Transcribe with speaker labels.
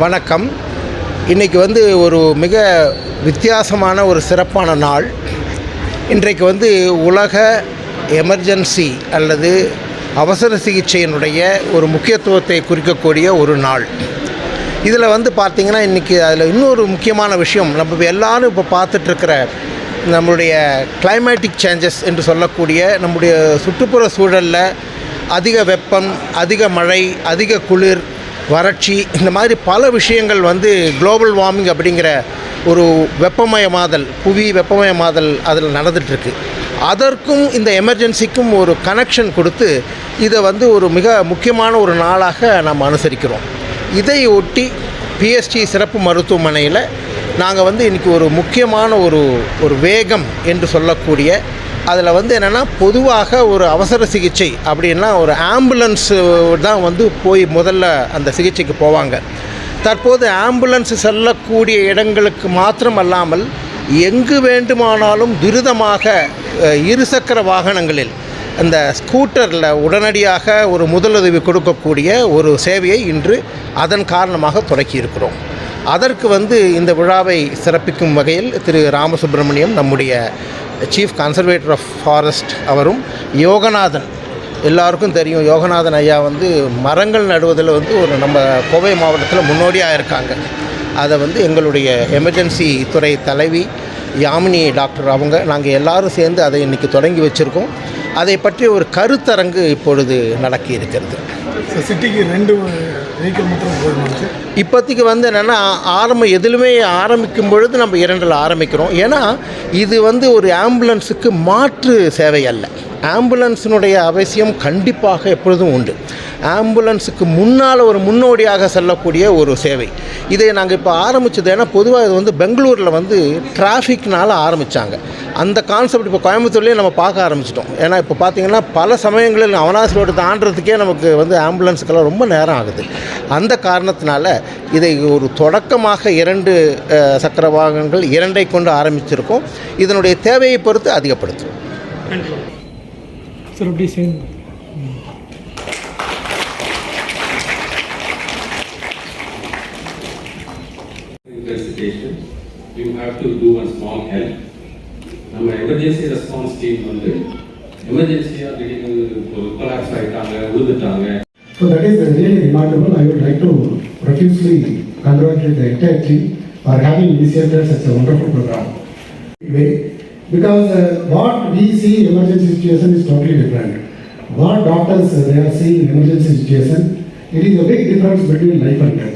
Speaker 1: வணக்கம். இன்றைக்கி ஒரு மிக வித்தியாசமான ஒரு சிறப்பான நாள். இன்றைக்கு உலக எமர்ஜென்சி அல்லது அவசர சிகிச்சையினுடைய ஒரு முக்கியத்துவத்தை குறிக்கக்கூடிய ஒரு நாள். இதில் பார்த்திங்கன்னா இன்றைக்கி அதில் இன்னொரு முக்கியமான விஷயம், நம்ம எல்லோரும் இப்போ பார்த்துட்ருக்கிற நம்மளுடைய கிளைமேட்டிக் சேஞ்சஸ் என்று சொல்லக்கூடிய நம்முடைய சுற்றுப்புற சூழலில் அதிக வெப்பம், அதிக மழை, அதிக குளிர், வறட்சி, இந்த மாதிரி பல விஷயங்கள் குளோபல் வார்மிங் அப்படிங்கிற ஒரு வெப்பமயமாதல், புவி வெப்பமயமாதல் அதில் நடந்துகிட்ருக்கு. அதற்கும் இந்த எமர்ஜென்சிக்கும் ஒரு கனெக்ஷன் கொடுத்து இதை ஒரு மிக முக்கியமான ஒரு நாளாக நாம் அனுசரிக்கிறோம். இதை ஒட்டி பிஎஸ்டி சிறப்பு மருத்துவமனையில் நாங்கள் இன்றைக்கி ஒரு முக்கியமான ஒரு வேகம் என்று சொல்லக்கூடிய அதில் என்னென்னா, பொதுவாக ஒரு அவசர சிகிச்சை அப்படின்னா ஒரு ஆம்புலன்ஸு தான் போய் முதல்ல அந்த சிகிச்சைக்கு போவாங்க. தற்போது ஆம்புலன்ஸ் செல்லக்கூடிய இடங்களுக்கு மாத்திரம் அல்லாமல் எங்கு வேண்டுமானாலும் துரிதமாக இருசக்கர வாகனங்களில் அந்த ஸ்கூட்டரில் உடனடியாக ஒரு முதலுதவி கொடுக்கக்கூடிய ஒரு சேவையை இன்று அதன் காரணமாக தொடக்கியிருக்கிறோம். அதற்கு இந்த விழாவை சிறப்பிக்கும் வகையில் திரு ராமசுப்ரமணியம், நம்முடைய சீஃப் கன்சர்வேட்டர் ஆஃப் ஃபாரஸ்ட், அவரும் யோகநாதன், எல்லாருக்கும் தெரியும் யோகநாதன் ஐயா மரங்கள் நடுவதில் ஒரு நம்ம கோவை மாவட்டத்தில் முன்னோடியாக இருக்காங்க. அதை எங்களுடைய எமர்ஜென்சி துறை தலைவி யாமினி டாக்டர் அவங்க, நாங்கள் எல்லோரும் சேர்ந்து அதை இன்றைக்கி தொடங்கி வச்சுருக்கோம். அதை பற்றி ஒரு கருத்தரங்கு இப்பொழுது நடக்கி இருக்கிறது.
Speaker 2: சிட்டிக்கு 2 வெஹிக்கிள் மட்டும் போகணும்.
Speaker 1: இப்போதைக்கு என்னென்னா, எதுலுமே ஆரம்பிக்கும் பொழுது நம்ம 2ல் ஆரம்பிக்கிறோம். ஏன்னா இது ஒரு ஆம்புலன்ஸுக்கு மாற்று சேவை அல்ல. ஆம்புலன்ஸினுடைய அவசியம் கண்டிப்பாக எப்பொழுதும் உண்டு. ஆம்புலன்ஸுக்கு முன்னால் ஒரு முன்னோடியாக செல்லக்கூடிய ஒரு சேவை. இதை நாங்கள் இப்போ ஆரம்பித்தது, ஏன்னா பொதுவாக இது பெங்களூரில் டிராஃபிக்னால் ஆரம்பித்தாங்க. அந்த கான்செப்ட் இப்போ கோயம்புத்தூர்லேயே நம்ம பார்க்க ஆரம்பிச்சிட்டோம். ஏன்னா இப்போ பார்த்திங்கன்னா பல சமயங்களில் அவனாசி ரோடு தாண்டறதுக்கே நமக்கு ஆம்புலன்ஸுக்கெல்லாம் ரொம்ப நேரம் ஆகுது. அந்த காரணத்தினால இதை ஒரு தொடக்கமாக 2 சக்கர வாகனங்கள் 2ஐ கொண்டு ஆரம்பிச்சிருக்கோம். இதனுடைய தேவையை பொறுத்து அதிகப்படுத்தும்.
Speaker 2: சார் எப்படி சேர்ந்து
Speaker 3: you have to do a small help. நம்ம எமர்ஜென்சி ரெஸ்பான்ஸ் டீம் எமர்ஜென்சியாக திடீர்னு ஒரு கொலாப்ஸ் ஆகிட்டாங்க, விழுந்துட்டாங்க.
Speaker 2: So that is really remarkable. I would like to profusely congratulate the entire team for having initiated such a wonderful program. Because what we see in emergency situation is totally different. What doctors they are seeing in emergency situation, it is a big difference between life and death.